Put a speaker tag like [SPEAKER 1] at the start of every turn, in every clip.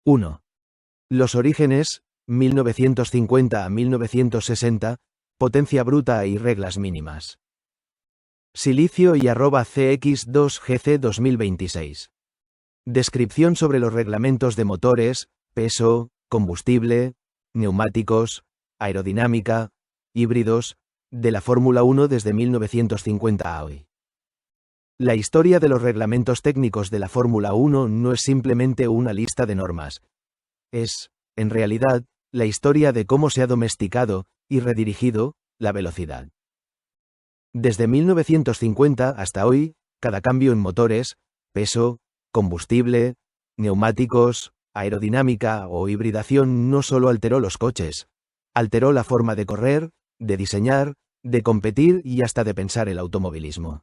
[SPEAKER 1] 1. Los orígenes, 1950 a 1960, potencia bruta y reglas mínimas. Silicio y @CX2GC 2026. Descripción sobre los reglamentos de motores, peso, combustible, neumáticos, aerodinámica, híbridos, de la Fórmula 1 desde 1950 a hoy. La historia de los reglamentos técnicos de la Fórmula 1 no es simplemente una lista de normas. Es, en realidad, la historia de cómo se ha domesticado y redirigido la velocidad. Desde 1950 hasta hoy, cada cambio en motores, peso, combustible, neumáticos, aerodinámica o hibridación no solo alteró los coches, alteró la forma de correr, de diseñar, de competir y hasta de pensar el automovilismo.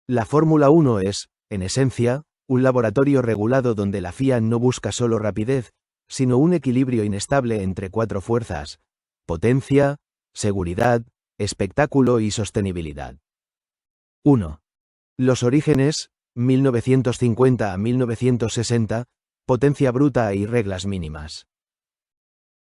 [SPEAKER 1] La Fórmula 1 es, en esencia, un laboratorio regulado donde la FIA no busca solo rapidez, sino un equilibrio inestable entre cuatro fuerzas: potencia, seguridad, espectáculo y sostenibilidad. 1. Los orígenes, 1950 a 1960, potencia bruta y reglas mínimas.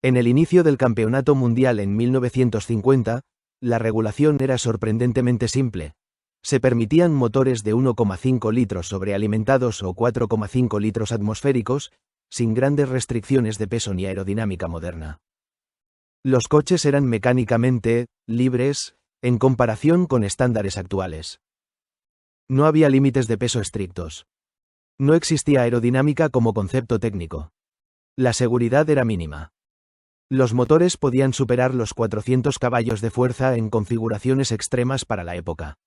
[SPEAKER 1] En el inicio del campeonato mundial en 1950, la regulación era sorprendentemente simple. Se permitían motores de 1,5 litros sobrealimentados o 4,5 litros atmosféricos, sin grandes restricciones de peso ni aerodinámica moderna. Los coches eran mecánicamente libres, en comparación con estándares actuales. No había límites de peso estrictos. No existía aerodinámica como concepto técnico. La seguridad era mínima. Los motores podían superar los 400 caballos de fuerza en configuraciones extremas para la época.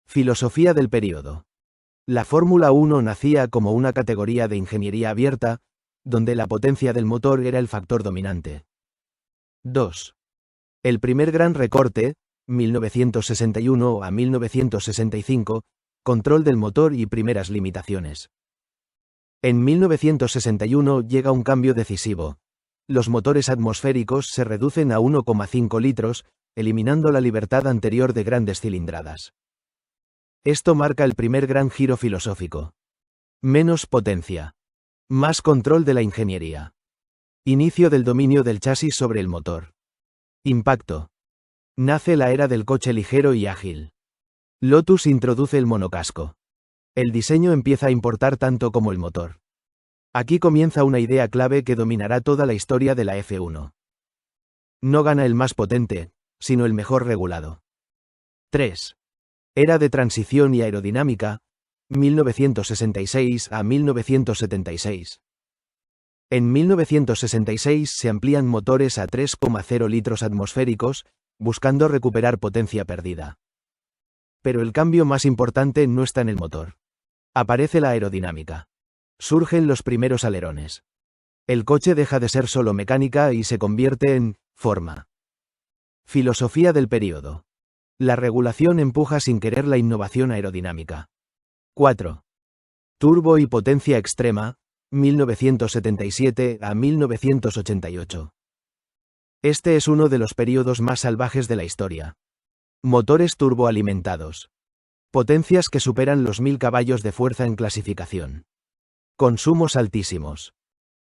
[SPEAKER 1] Filosofía del período. La Fórmula 1 nacía como una categoría de ingeniería abierta, donde la potencia del motor era el factor dominante. 2. El primer gran recorte, 1961 a 1965, control del motor y primeras limitaciones. En 1961 llega un cambio decisivo. Los motores atmosféricos se reducen a 1,5 litros, eliminando la libertad anterior de grandes cilindradas. Esto marca el primer gran giro filosófico. Menos potencia. Más control de la ingeniería. Inicio del dominio del chasis sobre el motor. Impacto. Nace la era del coche ligero y ágil. Lotus introduce el monocasco. El diseño empieza a importar tanto como el motor. Aquí comienza una idea clave que dominará toda la historia de la F1. No gana el más potente, sino el mejor regulado. 3. Era de transición y aerodinámica, 1966 a 1976. En 1966 se amplían motores a 3,0 litros atmosféricos, buscando recuperar potencia perdida. Pero el cambio más importante no está en el motor. Aparece la aerodinámica. Surgen los primeros alerones. El coche deja de ser solo mecánica y se convierte en forma. Filosofía del período. La regulación empuja sin querer la innovación aerodinámica. 4. Turbo y potencia extrema, 1977 a 1988. Este es uno de los períodos más salvajes de la historia. Motores turboalimentados. Potencias que superan los 1000 caballos de fuerza en clasificación. Consumos altísimos.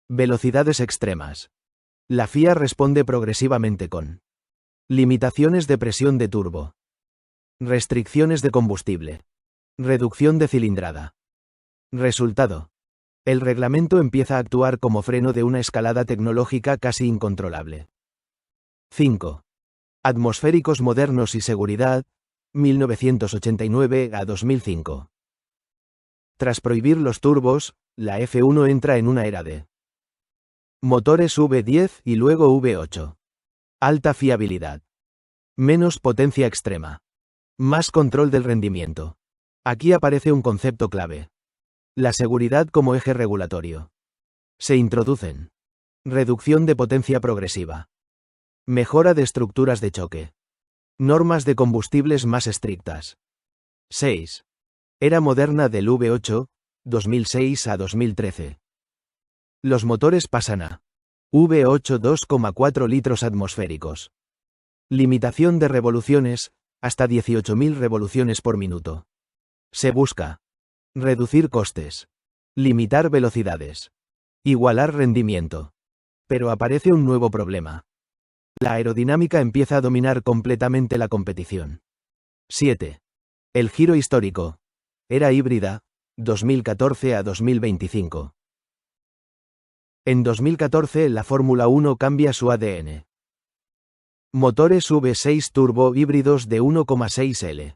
[SPEAKER 1] Velocidades extremas. La FIA responde progresivamente con limitaciones de presión de turbo. Restricciones de combustible. Reducción de cilindrada. Resultado. El reglamento empieza a actuar como freno de una escalada tecnológica casi incontrolable. 5. Atmosféricos modernos y seguridad, 1989 a 2005. Tras prohibir los turbos, la F1 entra en una era de motores V10 y luego V8. Alta fiabilidad. Menos potencia extrema. Más control del rendimiento. Aquí aparece un concepto clave. La seguridad como eje regulatorio. Se introducen reducción de potencia progresiva. Mejora de estructuras de choque. Normas de combustibles más estrictas. 6. Era moderna del V8, 2006 a 2013. Los motores pasan a V8 2,4 litros atmosféricos. Limitación de revoluciones, hasta 18.000 revoluciones por minuto. Se busca reducir costes. Limitar velocidades. Igualar rendimiento. Pero aparece un nuevo problema. La aerodinámica empieza a dominar completamente la competición. 7. El giro histórico. Era híbrida, 2014 a 2025. En 2014 la Fórmula 1 cambia su ADN. Motores V6 turbo híbridos de 1,6 L.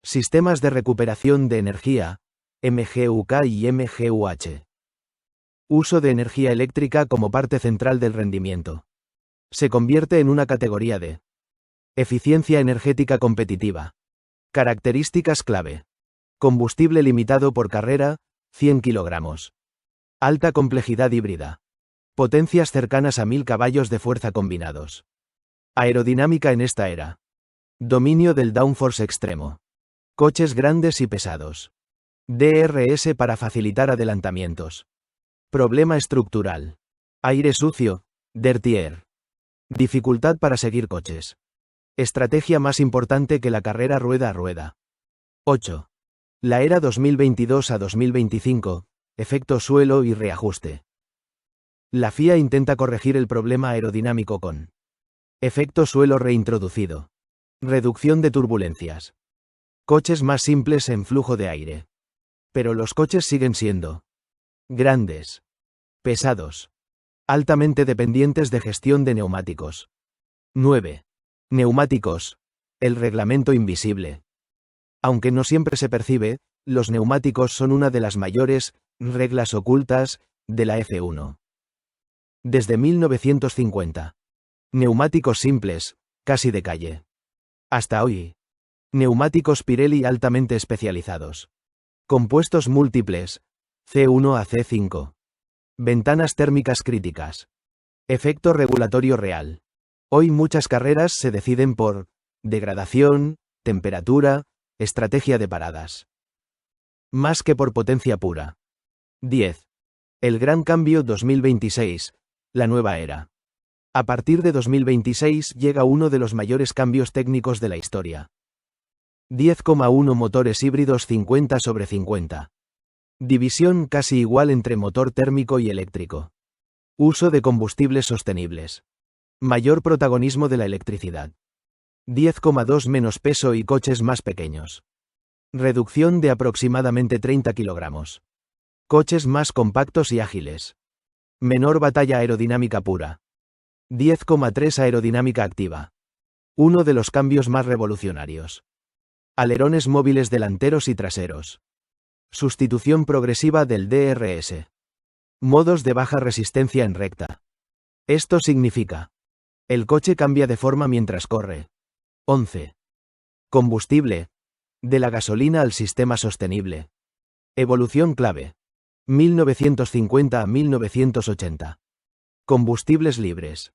[SPEAKER 1] Sistemas de recuperación de energía, MGUK y MGUH. Uso de energía eléctrica como parte central del rendimiento. Se convierte en una categoría de eficiencia energética competitiva. Características clave. Combustible limitado por carrera, 100 kilogramos. Alta complejidad híbrida. Potencias cercanas a 1000 caballos de fuerza combinados. Aerodinámica en esta era. Dominio del downforce extremo. Coches grandes y pesados. DRS para facilitar adelantamientos. Problema estructural. Aire sucio, dirty air. Dificultad para seguir coches. Estrategia más importante que la carrera rueda a rueda. 8. La era 2022 a 2025, efecto suelo y reajuste. La FIA intenta corregir el problema aerodinámico con efecto suelo reintroducido. Reducción de turbulencias. Coches más simples en flujo de aire. Pero los coches siguen siendo grandes, pesados, altamente dependientes de gestión de neumáticos. 9. Neumáticos. El reglamento invisible. Aunque no siempre se percibe, los neumáticos son una de las mayores reglas ocultas de la F1. Desde 1950. Neumáticos simples, casi de calle. Hasta hoy. Neumáticos Pirelli altamente especializados. Compuestos múltiples, C1 a C5. Ventanas térmicas críticas. Efecto regulatorio real. Hoy muchas carreras se deciden por degradación, temperatura, estrategia de paradas. Más que por potencia pura. 10. El gran cambio 2026, la nueva era. A partir de 2026 llega uno de los mayores cambios técnicos de la historia. 10,1 motores híbridos 50/50. División casi igual entre motor térmico y eléctrico. Uso de combustibles sostenibles. Mayor protagonismo de la electricidad. 10,2 menos peso y coches más pequeños. Reducción de aproximadamente 30 kilogramos. Coches más compactos y ágiles. Menor batalla aerodinámica pura. 10,3 aerodinámica activa. Uno de los cambios más revolucionarios. Alerones móviles delanteros y traseros. Sustitución progresiva del DRS. Modos de baja resistencia en recta. Esto significa: el coche cambia de forma mientras corre. 11. Combustible. De la gasolina al sistema sostenible. Evolución clave. 1950 a 1980. Combustibles libres.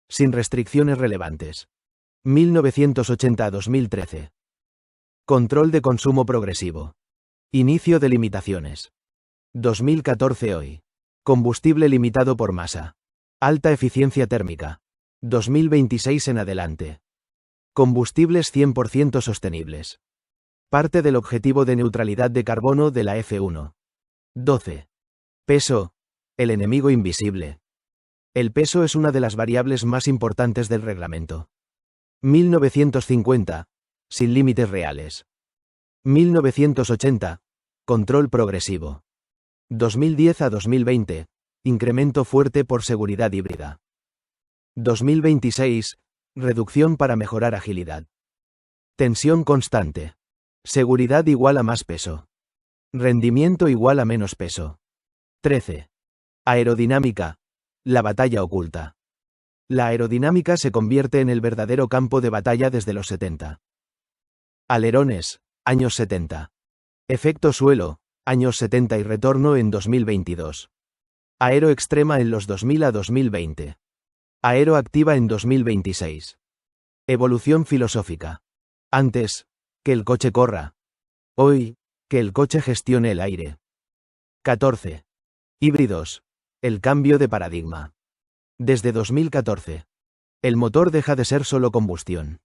[SPEAKER 1] Sin restricciones relevantes. 1980 a 2013. Control de consumo progresivo. Inicio de limitaciones. 2014 hoy. Combustible limitado por masa. Alta eficiencia térmica. 2026 en adelante. Combustibles 100% sostenibles. Parte del objetivo de neutralidad de carbono de la F1. 12. Peso. El enemigo invisible. El peso es una de las variables más importantes del reglamento. 1950. Sin límites reales. 1980. Control progresivo. 2010 a 2020. Incremento fuerte por seguridad híbrida. 2026. Reducción para mejorar agilidad. Tensión constante. Seguridad igual a más peso. Rendimiento igual a menos peso. 13. Aerodinámica. La batalla oculta. La aerodinámica se convierte en el verdadero campo de batalla desde los 70. Alerones, años 70. Efecto suelo, años 70 y retorno en 2022. Aero extrema en los 2000 a 2020. Aero activa en 2026. Evolución filosófica. Antes, que el coche corra. Hoy, que el coche gestione el aire. 14. Híbridos. El cambio de paradigma. Desde 2014. El motor deja de ser solo combustión.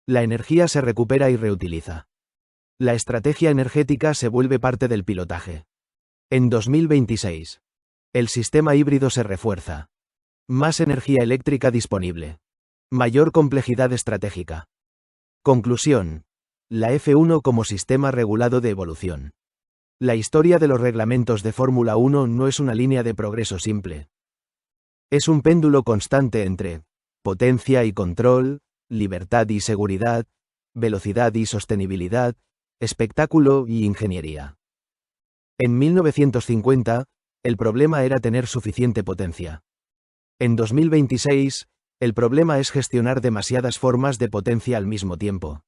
[SPEAKER 1] La energía se recupera y reutiliza. La estrategia energética se vuelve parte del pilotaje. En 2026. El sistema híbrido se refuerza. Más energía eléctrica disponible. Mayor complejidad estratégica. Conclusión. La F1 como sistema regulado de evolución. La historia de los reglamentos de Fórmula 1 no es una línea de progreso simple. Es un péndulo constante entre potencia y control, libertad y seguridad, velocidad y sostenibilidad, espectáculo y ingeniería. En 1950, el problema era tener suficiente potencia. En 2026, el problema es gestionar demasiadas formas de potencia al mismo tiempo.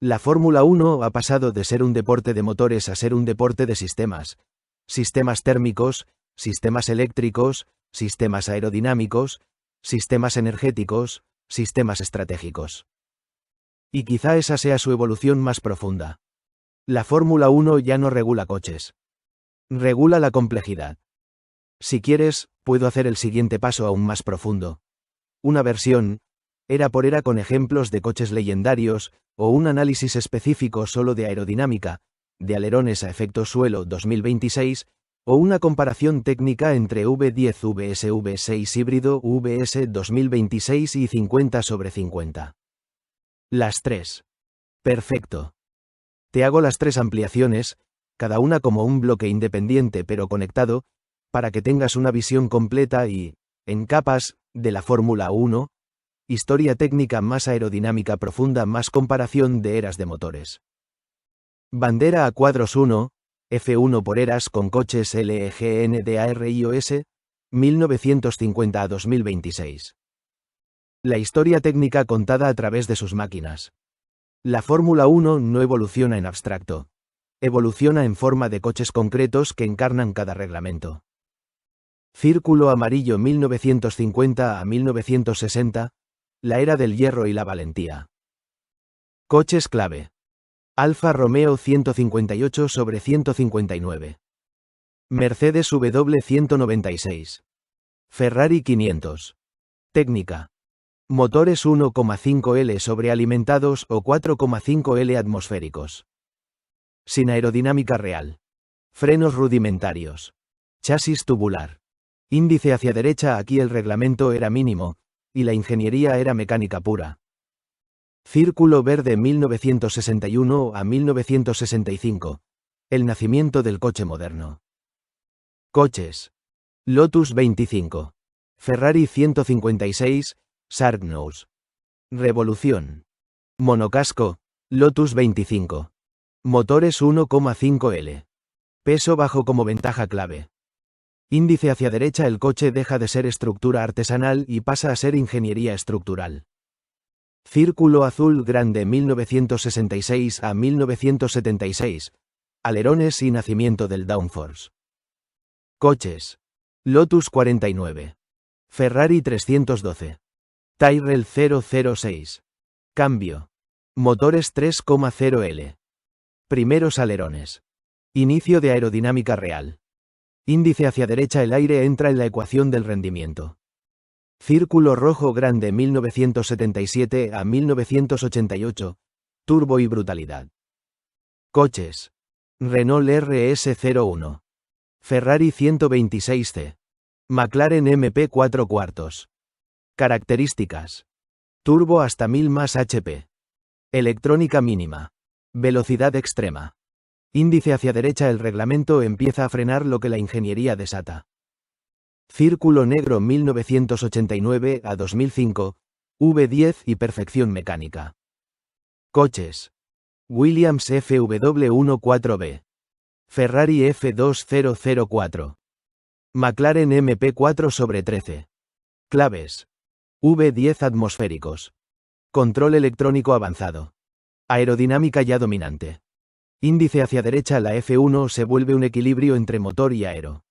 [SPEAKER 1] La Fórmula 1 ha pasado de ser un deporte de motores a ser un deporte de sistemas. Sistemas térmicos, sistemas eléctricos, sistemas aerodinámicos, sistemas energéticos, sistemas estratégicos. Y quizá esa sea su evolución más profunda. La Fórmula 1 ya no regula coches. Regula la complejidad. Si quieres, puedo hacer el siguiente paso aún más profundo. Una versión, era por era con ejemplos de coches legendarios, o un análisis específico solo de aerodinámica, de alerones a efecto suelo 2026, o una comparación técnica entre V10 VS V6 híbrido VS 2026 y 50/50. Las tres. Perfecto. Te hago las tres ampliaciones, cada una como un bloque independiente pero conectado, para que tengas una visión completa y, en capas, de la Fórmula 1, historia técnica más aerodinámica profunda más comparación de eras de motores. Bandera a cuadros 1, F1 por eras con coches LEGNDARIOS, 1950 a 2026. La historia técnica contada a través de sus máquinas. La Fórmula 1 no evoluciona en abstracto. Evoluciona en forma de coches concretos que encarnan cada reglamento. Círculo amarillo 1950 a 1960, la era del hierro y la valentía. Coches clave. Alfa Romeo 158/159. Mercedes W196. Ferrari 500. Técnica. Motores 1,5L sobrealimentados o 4,5L atmosféricos. Sin aerodinámica real. Frenos rudimentarios. Chasis tubular. Índice hacia derecha. Aquí el reglamento era mínimo, y la ingeniería era mecánica pura. Círculo verde 1961 a 1965. El nacimiento del coche moderno. Coches. Lotus 25. Ferrari 156, Sharknose. Revolución. Monocasco, Lotus 25. Motores 1,5L. Peso bajo como ventaja clave. Índice hacia derecha. El coche deja de ser estructura artesanal y pasa a ser ingeniería estructural. Círculo azul grande 1966 a 1976. Alerones y nacimiento del downforce. Coches. Lotus 49. Ferrari 312. Tyrrell 006. Cambio. Motores 3,0L. Primeros alerones. Inicio de aerodinámica real. Índice hacia derecha. El aire entra en la ecuación del rendimiento. Círculo rojo grande 1977 a 1988. Turbo y brutalidad. Coches. Renault RS01. Ferrari 126C. McLaren MP4 cuartos. Características. Turbo hasta 1000 más HP. Electrónica mínima. Velocidad extrema. Índice hacia derecha. El reglamento empieza a frenar lo que la ingeniería desata. Círculo negro 1989 a 2005, V10 y perfección mecánica. Coches. Williams FW14B. Ferrari F2004. McLaren MP4/13. Claves. V10 atmosféricos. Control electrónico avanzado. Aerodinámica ya dominante. Índice hacia derecha. La F1 se vuelve un equilibrio entre motor y aero.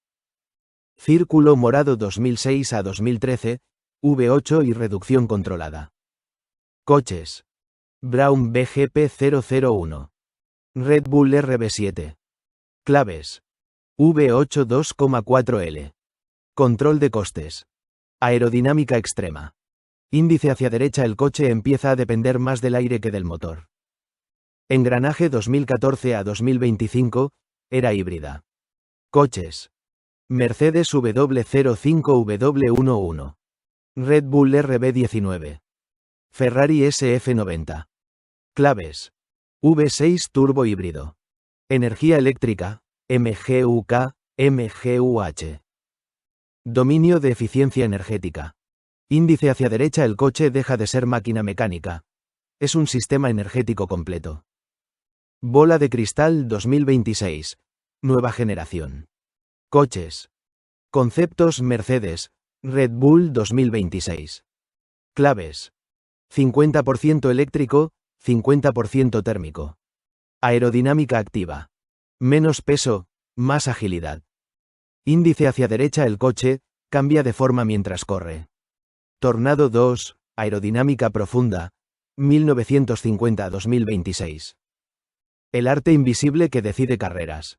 [SPEAKER 1] Círculo morado 2006 a 2013, V8 y reducción controlada. Coches. Brown BGP 001. Red Bull RB7. Claves. V8 2,4L. Control de costes. Aerodinámica extrema. Índice hacia derecha. El coche empieza a depender más del aire que del motor. Engranaje 2014 a 2025, era híbrida. Coches. Mercedes W05W11. Red Bull RB19. Ferrari SF90. Claves. V6 turbo híbrido. Energía eléctrica, MGUK, MGUH. Dominio de eficiencia energética. Índice hacia derecha. El coche deja de ser máquina mecánica. Es un sistema energético completo. Bola de cristal 2026. Nueva generación. Coches. Conceptos Mercedes, Red Bull 2026. Claves. 50% eléctrico, 50% térmico. Aerodinámica activa. Menos peso, más agilidad. Índice hacia derecha. El coche cambia de forma mientras corre. Tornado 2, aerodinámica profunda, 1950-2026. El arte invisible que decide carreras.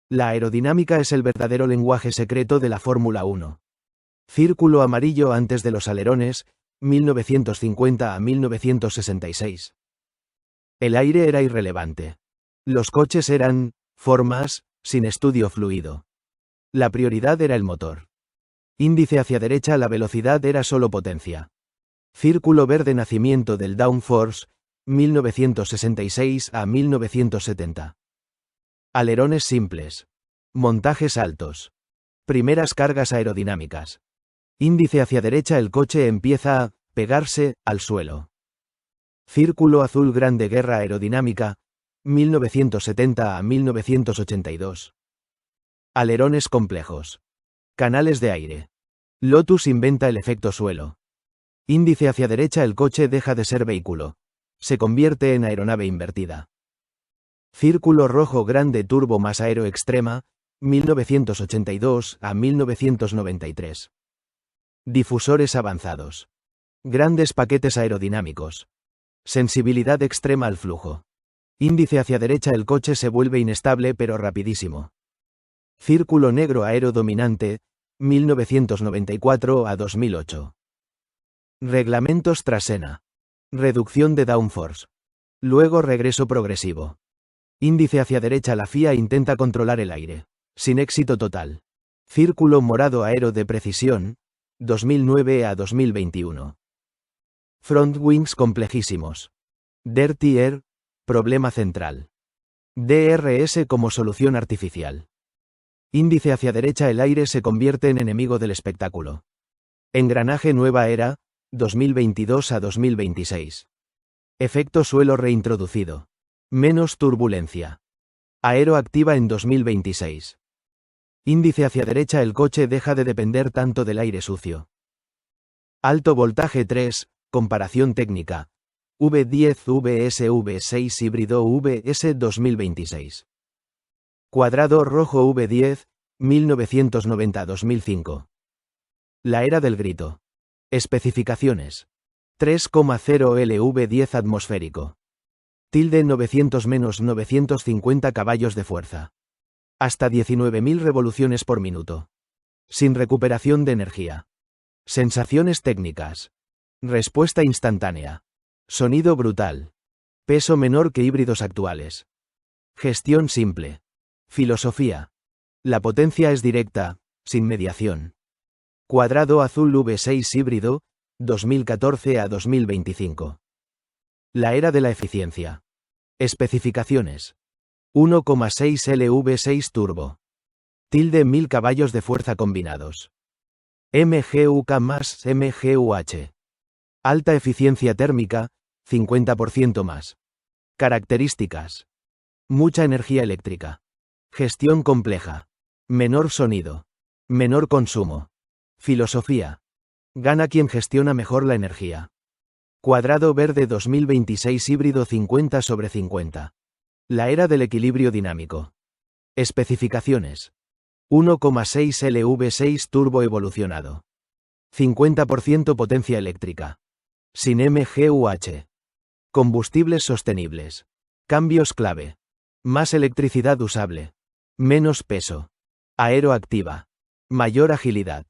[SPEAKER 1] La aerodinámica es el verdadero lenguaje secreto de la Fórmula 1. Círculo amarillo antes de los alerones, 1950-1966. El aire era irrelevante. Los coches eran formas, sin estudio fluido. La prioridad era el motor. Índice hacia derecha. La velocidad era solo potencia. Círculo verde. Nacimiento del downforce, 1966-1970. Alerones simples. Montajes altos. Primeras cargas aerodinámicas. Índice hacia derecha. El coche empieza a pegarse al suelo. Círculo azul grande. Guerra aerodinámica, 1970-1982. Alerones complejos. Canales de aire. Lotus inventa el efecto suelo. Índice hacia derecha. El coche deja de ser vehículo. Se convierte en aeronave invertida. Círculo rojo grande. Turbo más aero extrema, 1982-1993. Difusores avanzados. Grandes paquetes aerodinámicos. Sensibilidad extrema al flujo. Índice hacia derecha. El coche se vuelve inestable pero rapidísimo. Círculo negro. Aero dominante, 1994-2008. Reglamentos Trasena. Reducción de downforce. Luego regreso progresivo. Índice hacia derecha. La FIA intenta controlar el aire. Sin éxito total. Círculo morado. Aero de precisión, 2009-2021. Front wings complejísimos. Dirty Air, problema central. DRS como solución artificial. Índice hacia derecha. El aire se convierte en enemigo del espectáculo. Engranaje nueva era, 2022-2026. Efecto suelo reintroducido. Menos turbulencia. Aero activa en 2026. Índice hacia derecha. El coche deja de depender tanto del aire sucio. Alto voltaje 3, comparación técnica. V10 VSV6 híbrido VS 2026. Cuadrado rojo V10, 1990-2005. La era del grito. Especificaciones. 3,0 LV10 atmosférico. Tilde 900-950 caballos de fuerza. Hasta 19.000 revoluciones por minuto. Sin recuperación de energía. Sensaciones técnicas. Respuesta instantánea. Sonido brutal. Peso menor que híbridos actuales. Gestión simple. Filosofía. La potencia es directa, sin mediación. Cuadrado azul V6 híbrido, 2014-2025. La era de la eficiencia. Especificaciones. 1,6 LV6 turbo. Tilde 1000 caballos de fuerza combinados. MGUK más MGUH. Alta eficiencia térmica, 50% más. Características. Mucha energía eléctrica. Gestión compleja. Menor sonido. Menor consumo. Filosofía. Gana quien gestiona mejor la energía. Cuadrado verde 2026 híbrido 50/50. La era del equilibrio dinámico. Especificaciones. 1,6 LV6 turbo evolucionado. 50% potencia eléctrica. Sin MGUH. Combustibles sostenibles. Cambios clave. Más electricidad usable. Menos peso. Aero activa. Mayor agilidad.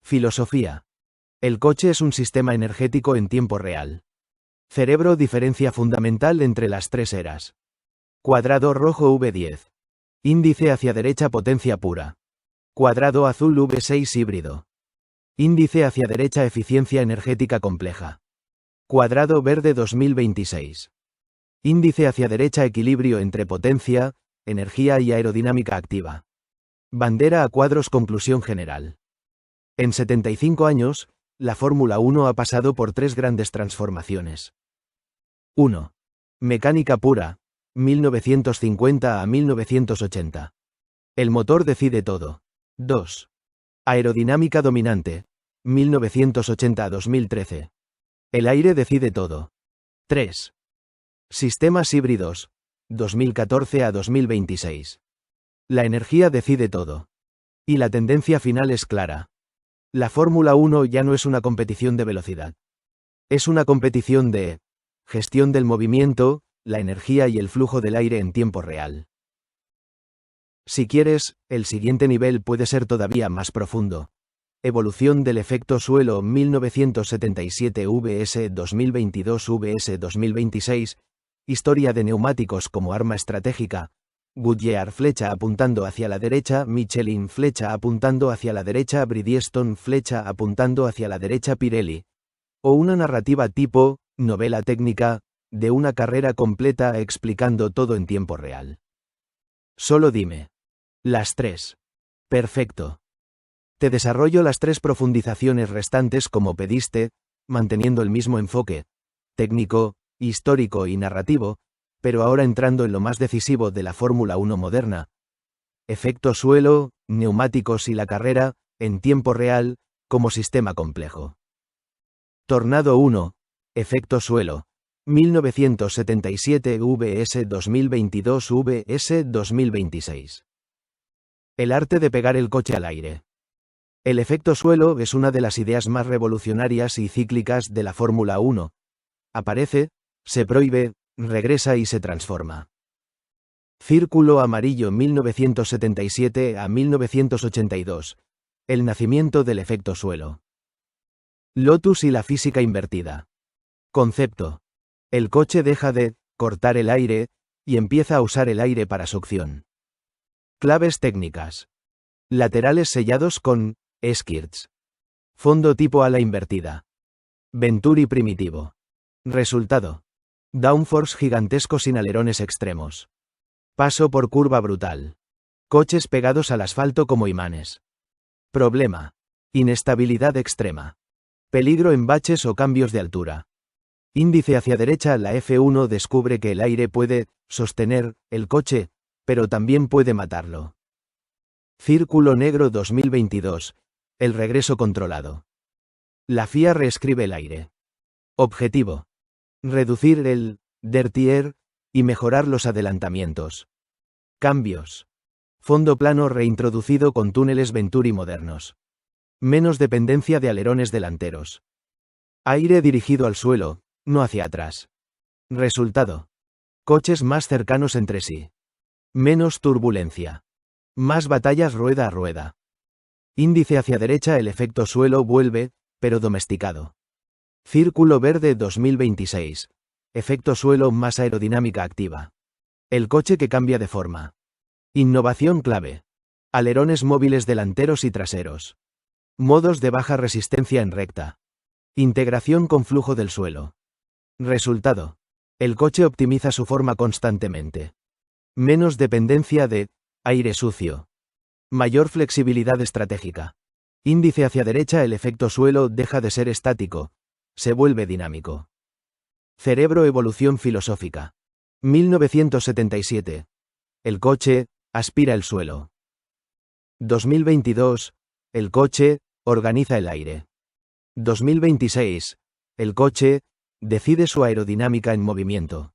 [SPEAKER 1] Filosofía. El coche es un sistema energético en tiempo real. Cerebro. Diferencia fundamental entre las tres eras. Cuadrado rojo V10. Índice hacia derecha. Potencia pura. Cuadrado azul V6 híbrido. Índice hacia derecha eficiencia energética compleja. Cuadrado verde 2026. Índice hacia derecha equilibrio entre potencia, energía y aerodinámica activa. Bandera a cuadros conclusión general. En 75 años, la Fórmula 1 ha pasado por 3 grandes transformaciones. 1. Mecánica pura, 1950 a 1980. El motor decide todo. 2. Aerodinámica dominante, 1980 a 2013. El aire decide todo. 3. Sistemas híbridos, 2014 a 2026. La energía decide todo. Y la tendencia final es clara. La Fórmula 1 ya no es una competición de velocidad. Es una competición de gestión del movimiento, la energía y el flujo del aire en tiempo real. Si quieres, el siguiente nivel puede ser todavía más profundo. Evolución del efecto suelo 1977 vs 2022 vs 2026. Historia de neumáticos como arma estratégica. Goodyear flecha apuntando hacia la derecha, Michelin flecha apuntando hacia la derecha, Bridgestone flecha apuntando hacia la derecha, Pirelli. O una narrativa tipo, novela técnica, de una carrera completa explicando todo en tiempo real. Solo dime. Las 3. Perfecto. Te desarrollo las 3 profundizaciones restantes como pediste, manteniendo el mismo enfoque, técnico, histórico y narrativo, pero ahora entrando en lo más decisivo de la Fórmula 1 moderna. Efecto suelo, neumáticos y la carrera, en tiempo real, como sistema complejo. Tornado 1. Efecto suelo. 1977 vs 2022 vs 2026. El arte de pegar el coche al aire. El efecto suelo es una de las ideas más revolucionarias y cíclicas de la Fórmula 1. Aparece, se prohíbe, regresa y se transforma. Círculo amarillo 1977 a 1982. El nacimiento del efecto suelo. Lotus y la física invertida. Concepto. El coche deja de cortar el aire y empieza a usar el aire para succión. Claves técnicas. Laterales sellados con skirts. Fondo tipo ala invertida. Venturi primitivo. Resultado. Downforce gigantesco sin alerones extremos. Paso por curva brutal. Coches pegados al asfalto como imanes. Problema. Inestabilidad extrema. Peligro en baches o cambios de altura. Índice hacia derecha. La F1 descubre que el aire puede sostener el coche, pero también puede matarlo. Círculo negro 2022. El regreso controlado. La FIA reescribe el aire. Objetivo. Reducir el dirty air y mejorar los adelantamientos. Cambios. Fondo plano reintroducido con túneles Venturi modernos. Menos dependencia de alerones delanteros. Aire dirigido al suelo, no hacia atrás. Resultado. Coches más cercanos entre sí. Menos turbulencia. Más batallas rueda a rueda. Índice hacia derecha. El efecto suelo vuelve, pero domesticado. Círculo verde 2026. Efecto suelo más aerodinámica activa. El coche que cambia de forma. Innovación clave. Alerones móviles delanteros y traseros. Modos de baja resistencia en recta. Integración con flujo del suelo. Resultado. El coche optimiza su forma constantemente. Menos dependencia de aire sucio. Mayor flexibilidad estratégica. Índice hacia derecha. El efecto suelo deja de ser estático. Se vuelve dinámico. Cerebro evolución filosófica. 1977. El coche aspira el suelo. 2022. El coche organiza el aire. 2026. El coche decide su aerodinámica en movimiento.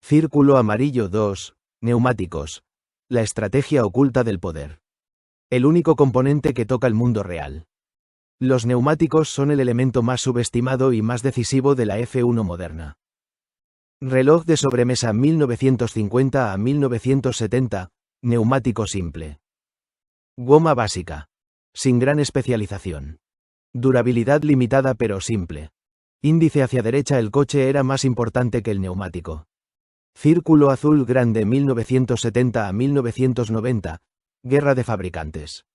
[SPEAKER 1] Círculo amarillo 2. Neumáticos. La estrategia oculta del poder. El único componente que toca el mundo real. Los neumáticos son el elemento más subestimado y más decisivo de la F1 moderna. Reloj de sobremesa 1950 a 1970. Neumático simple. Goma básica. Sin gran especialización. Durabilidad limitada pero simple. Índice hacia derecha. El coche era más importante que el neumático. Círculo azul grande 1970 a 1990. Guerra de fabricantes.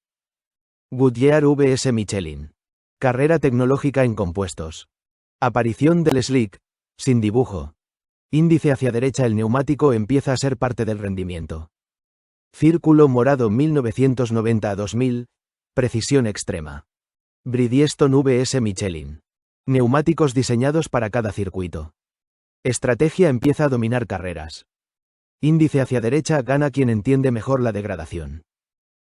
[SPEAKER 1] Goodyear vs Michelin. Carrera tecnológica en compuestos. Aparición del slick, sin dibujo. Índice hacia derecha. El neumático empieza a ser parte del rendimiento. Círculo morado 1990 a 2000, precisión extrema. Bridgestone vs Michelin. Neumáticos diseñados para cada circuito. Estrategia empieza a dominar carreras. Índice hacia derecha. Gana quien entiende mejor la degradación.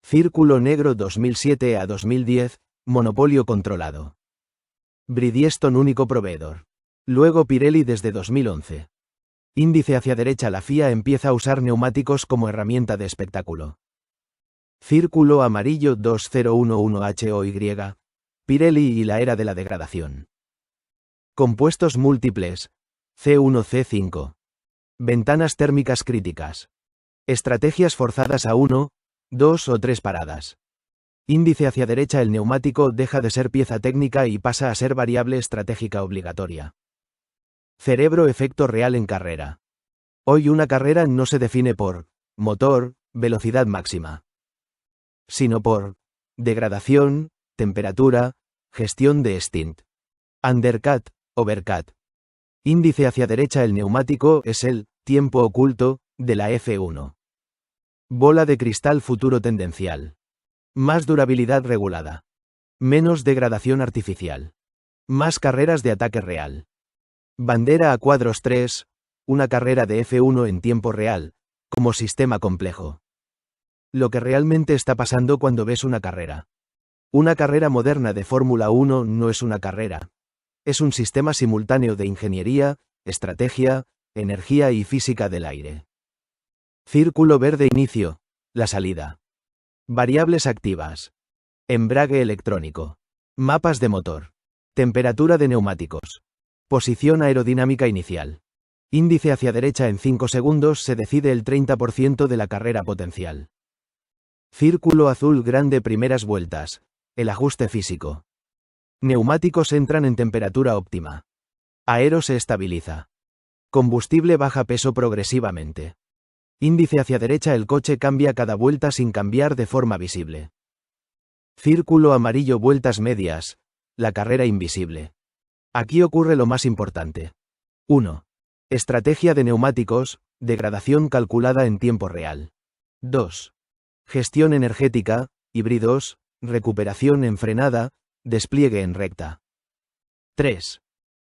[SPEAKER 1] Círculo negro 2007 a 2010, monopolio controlado. Bridgestone único proveedor. Luego Pirelli desde 2011. Índice hacia derecha. La FIA empieza a usar neumáticos como herramienta de espectáculo. Círculo amarillo 2011HOY, Pirelli y la era de la degradación. Compuestos múltiples, C1-C5. Ventanas térmicas críticas. Estrategias forzadas a 1, 2 o 3 paradas. Índice hacia derecha. El neumático deja de ser pieza técnica y pasa a ser variable estratégica obligatoria. Cerebro efecto real en carrera. Hoy una carrera no se define por motor, velocidad máxima, sino por degradación, temperatura, gestión de stint, undercut, overcut. Índice hacia derecha. El neumático es el tiempo oculto de la F1. Bola de cristal futuro tendencial. Más durabilidad regulada. Menos degradación artificial. Más carreras de ataque real. Bandera a cuadros 3, una carrera de F1 en tiempo real, como sistema complejo. Lo que realmente está pasando cuando ves una carrera. Una carrera moderna de Fórmula 1 no es una carrera. Es un sistema simultáneo de ingeniería, estrategia, energía y física del aire. Círculo verde inicio, la salida. Variables activas. Embrague electrónico. Mapas de motor. Temperatura de neumáticos. Posición aerodinámica inicial. Índice hacia derecha. En 5 segundos se decide el 30% de la carrera potencial. Círculo azul grande primeras vueltas. El ajuste físico. Neumáticos entran en temperatura óptima. Aero se estabiliza. Combustible baja peso progresivamente. Índice hacia derecha. El coche cambia cada vuelta sin cambiar de forma visible. Círculo amarillo vueltas medias. La carrera invisible. Aquí ocurre lo más importante. 1. Estrategia de neumáticos, degradación calculada en tiempo real. 2. Gestión energética, híbridos, recuperación en frenada, despliegue en recta. 3.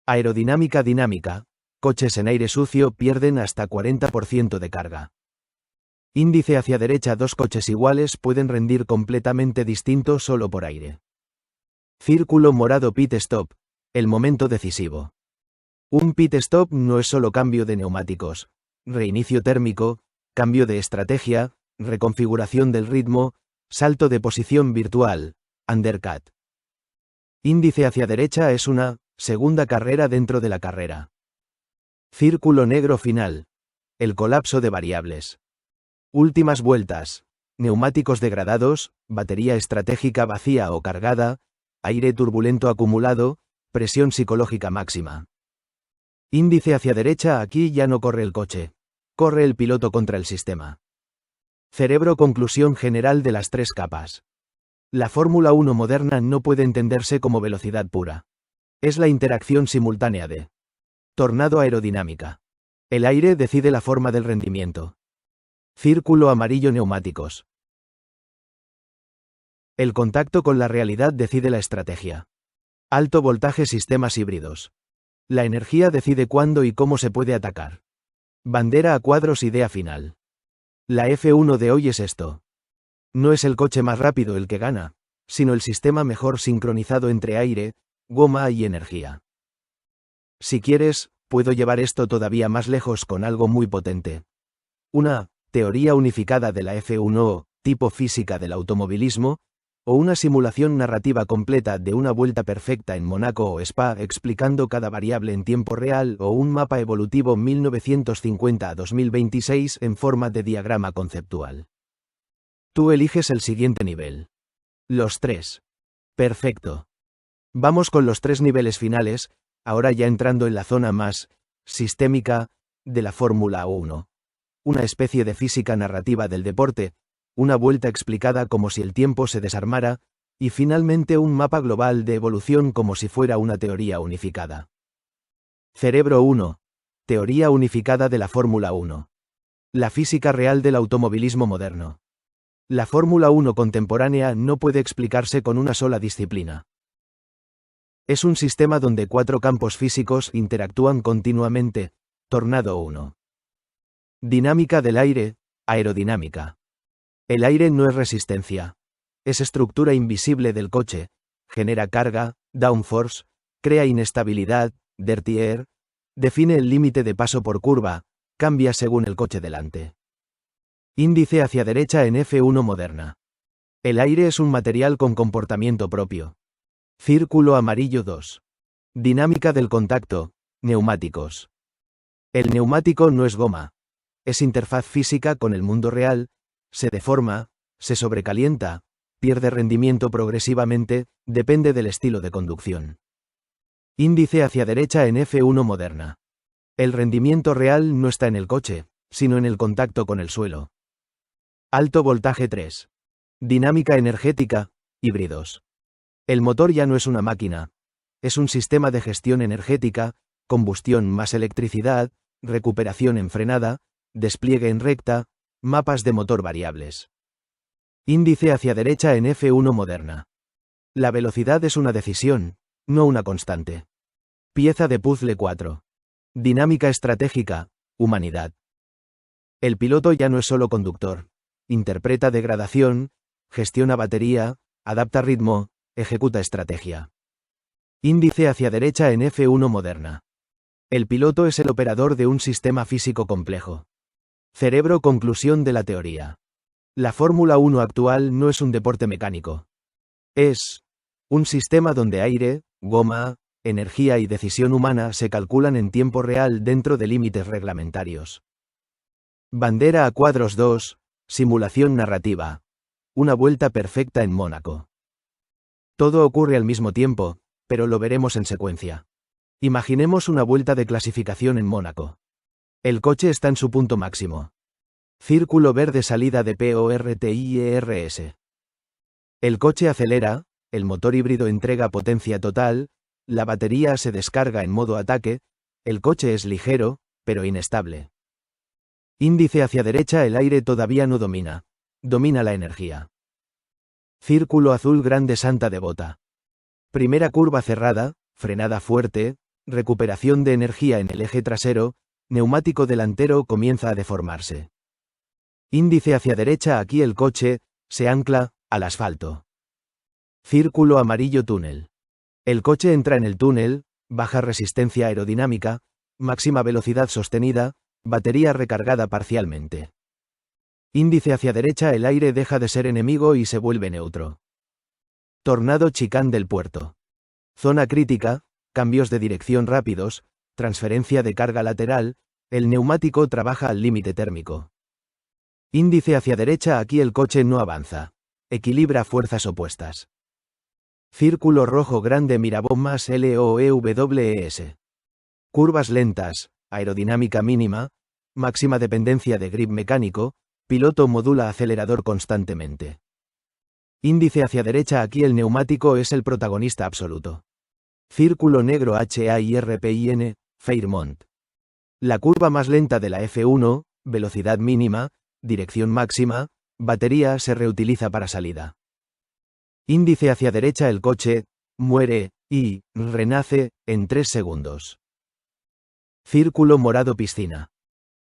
[SPEAKER 1] Aerodinámica dinámica, coches en aire sucio pierden hasta 40% de carga. Índice hacia derecha. 2 coches iguales pueden rendir completamente distinto solo por aire. Círculo morado pit stop, el momento decisivo. Un pit stop no es solo cambio de neumáticos, reinicio térmico, cambio de estrategia, reconfiguración del ritmo, salto de posición virtual, undercut. Índice hacia derecha. Es una segunda carrera dentro de la carrera. Círculo negro final. El colapso de variables. Últimas vueltas. Neumáticos degradados, batería estratégica vacía o cargada, aire turbulento acumulado, presión psicológica máxima. Índice hacia derecha. Aquí ya no corre el coche. Corre el piloto contra el sistema. Cerebro. Conclusión general de las 3 capas. La Fórmula 1 moderna no puede entenderse como velocidad pura. Es la interacción simultánea de tornado aerodinámica. El aire decide la forma del rendimiento. Círculo amarillo neumáticos. El contacto con la realidad decide la estrategia. Alto voltaje sistemas híbridos. La energía decide cuándo y cómo se puede atacar. Bandera a cuadros idea final. La F1 de hoy es esto. No es el coche más rápido el que gana, sino el sistema mejor sincronizado entre aire, goma y energía. Si quieres, puedo llevar esto todavía más lejos con algo muy potente. Una teoría unificada de la F1, tipo física del automovilismo, o una simulación narrativa completa de una vuelta perfecta en Mónaco o Spa explicando cada variable en tiempo real o un mapa evolutivo 1950 a 2026 en forma de diagrama conceptual. Tú eliges el siguiente nivel. Los 3. Perfecto. Vamos con los 3 niveles finales, ahora ya entrando en la zona más sistémica de la Fórmula 1. Una especie de física narrativa del deporte, una vuelta explicada como si el tiempo se desarmara, Y finalmente un mapa global de evolución como si fuera una teoría unificada. Cerebro 1. Teoría unificada de la Fórmula 1. La física real del automovilismo moderno. La Fórmula 1 contemporánea no puede explicarse con una sola disciplina. Es un sistema donde 4 campos físicos interactúan continuamente. Tornado 1. Dinámica del aire, aerodinámica. El aire no es resistencia. Es estructura invisible del coche. Genera carga, downforce, crea inestabilidad, dirty air, define el límite de paso por curva, cambia según el coche delante. Índice hacia derecha en F1 moderna. El aire es un material con comportamiento propio. Círculo amarillo 2. Dinámica del contacto, neumáticos. El neumático no es goma. Es interfaz física con el mundo real, se deforma, se sobrecalienta, pierde rendimiento progresivamente, depende del estilo de conducción. Índice hacia derecha en F1 moderna. El rendimiento real no está en el coche, sino en el contacto con el suelo. Alto voltaje 3. Dinámica energética, híbridos. El motor ya no es una máquina. Es un sistema de gestión energética, combustión más electricidad, recuperación en frenada, despliegue en recta, mapas de motor variables. Índice hacia derecha en F1 moderna. La velocidad es una decisión, no una constante. Pieza de puzzle 4. Dinámica estratégica, humanidad. El piloto ya no es solo conductor. Interpreta degradación, gestiona batería, adapta ritmo, ejecuta estrategia. Índice hacia derecha en F1 moderna. El piloto es el operador de un sistema físico complejo. Cerebro conclusión de la teoría. La Fórmula 1 actual no es un deporte mecánico. Es un sistema donde aire, goma, energía y decisión humana se calculan en tiempo real dentro de límites reglamentarios. Bandera a cuadros 2, simulación narrativa. Una vuelta perfecta en Mónaco. Todo ocurre al mismo tiempo, pero lo veremos en secuencia. Imaginemos una vuelta de clasificación en Mónaco. El coche está en su punto máximo. Círculo verde salida de PORTIERS. El coche acelera, el motor híbrido entrega potencia total, la batería se descarga en modo ataque, el coche es ligero, pero inestable. Índice hacia derecha el aire todavía no domina. Domina la energía. Círculo azul grande Santa Devota. Primera curva cerrada, frenada fuerte, recuperación de energía en el eje trasero, neumático delantero comienza a deformarse. Índice hacia derecha aquí el coche, se ancla, al asfalto. Círculo amarillo túnel. El coche entra en el túnel, baja resistencia aerodinámica, máxima velocidad sostenida, batería recargada parcialmente. Índice hacia derecha el aire deja de ser enemigo y se vuelve neutro. Tornado chicán del puerto. Zona crítica, cambios de dirección rápidos, transferencia de carga lateral, el neumático trabaja al límite térmico. Índice hacia derecha aquí el coche no avanza. Equilibra fuerzas opuestas. Círculo rojo grande Mirabombas LOEWES. Curvas lentas, aerodinámica mínima, máxima dependencia de grip mecánico, piloto modula acelerador constantemente. Índice hacia derecha aquí el neumático es el protagonista absoluto. Círculo negro HAIRPIN, Fairmont. La curva más lenta de la F1, velocidad mínima, dirección máxima, batería se reutiliza para salida. Índice hacia derecha el coche, muere, y, renace, en 3 segundos. Círculo morado piscina.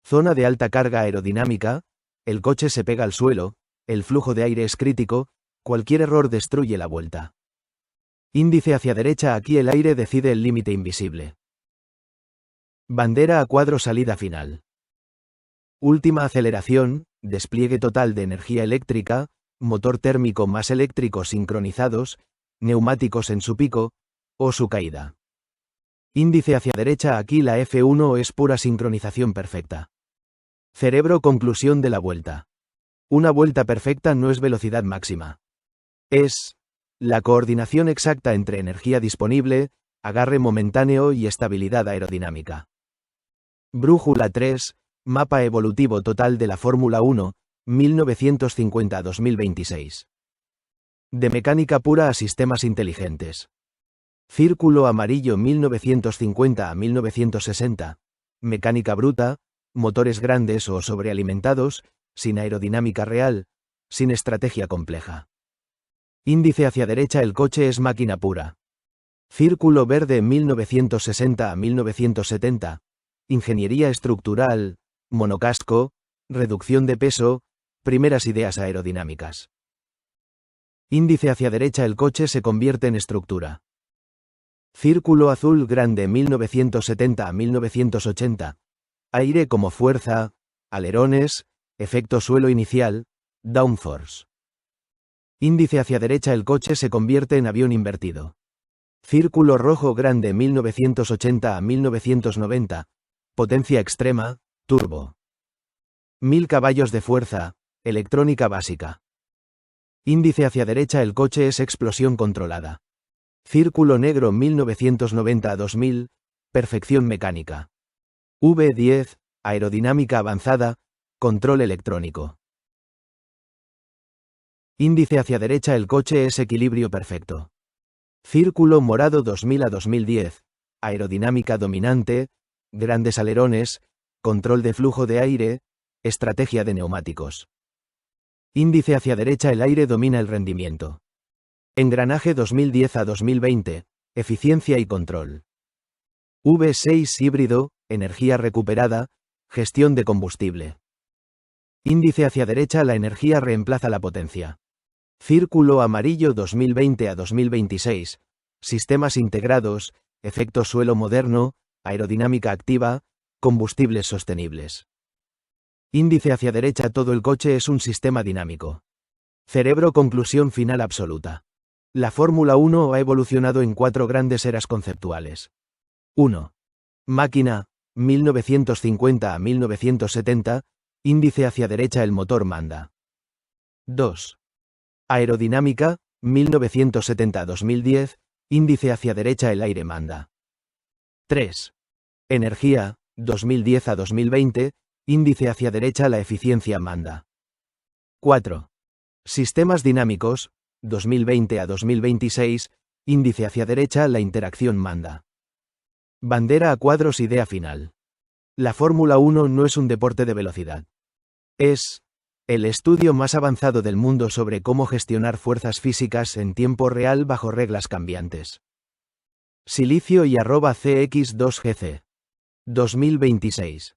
[SPEAKER 1] Zona de alta carga aerodinámica, el coche se pega al suelo, el flujo de aire es crítico, cualquier error destruye la vuelta. Índice hacia derecha aquí el aire decide el límite invisible. Bandera a cuadro salida final. Última aceleración, despliegue total de energía eléctrica, motor térmico más eléctrico sincronizados, neumáticos en su pico, o su caída. Índice hacia derecha aquí la F1 es pura sincronización perfecta. Cerebro conclusión de la vuelta. Una vuelta perfecta no es velocidad máxima. Es la coordinación exacta entre energía disponible, agarre momentáneo y estabilidad aerodinámica. Brújula 3, mapa evolutivo total de la Fórmula 1, 1950-2026. De mecánica pura a sistemas inteligentes. Círculo amarillo 1950 a 1960. Mecánica bruta, motores grandes o sobrealimentados, sin aerodinámica real, sin estrategia compleja. Índice hacia derecha, el coche es máquina pura. Círculo verde 1960 a 1970. Ingeniería estructural, monocasco, reducción de peso, primeras ideas aerodinámicas. Índice hacia derecha, el coche se convierte en estructura. Círculo azul grande 1970 a 1980. Aire como fuerza, alerones, efecto suelo inicial, downforce. Índice hacia derecha, el coche se convierte en avión invertido. Círculo rojo grande 1980 a 1990. Potencia extrema, turbo. 1000 caballos de fuerza, electrónica básica. Índice hacia derecha, el coche es explosión controlada. Círculo negro 1990 a 2000. Perfección mecánica. V10, aerodinámica avanzada, control electrónico. Índice hacia derecha, el coche es equilibrio perfecto. Círculo morado 2000 a 2010. Aerodinámica dominante, grandes alerones, control de flujo de aire, estrategia de neumáticos. Índice hacia derecha, el aire domina el rendimiento. Engranaje 2010 a 2020. Eficiencia y control. V6 híbrido, energía recuperada, gestión de combustible. Índice hacia derecha, la energía reemplaza la potencia. Círculo amarillo 2020 a 2026. Sistemas integrados, efecto suelo moderno, aerodinámica activa, combustibles sostenibles. Índice hacia derecha, todo el coche es un sistema dinámico. Cerebro, conclusión final absoluta. La Fórmula 1 ha evolucionado en 4 grandes eras conceptuales. 1. Máquina, 1950 a 1970, índice hacia derecha, el motor manda. 2. Aerodinámica, 1970 a 2010, índice hacia derecha, el aire manda. 3. Energía, 2010 a 2020, índice hacia derecha, la eficiencia manda. 4. Sistemas dinámicos, 2020 a 2026, índice hacia derecha, la interacción manda. Bandera a cuadros, idea final. La Fórmula 1 no es un deporte de velocidad. Es el estudio más avanzado del mundo sobre cómo gestionar fuerzas físicas en tiempo real bajo reglas cambiantes. Silicio y @CX2GC. 2026.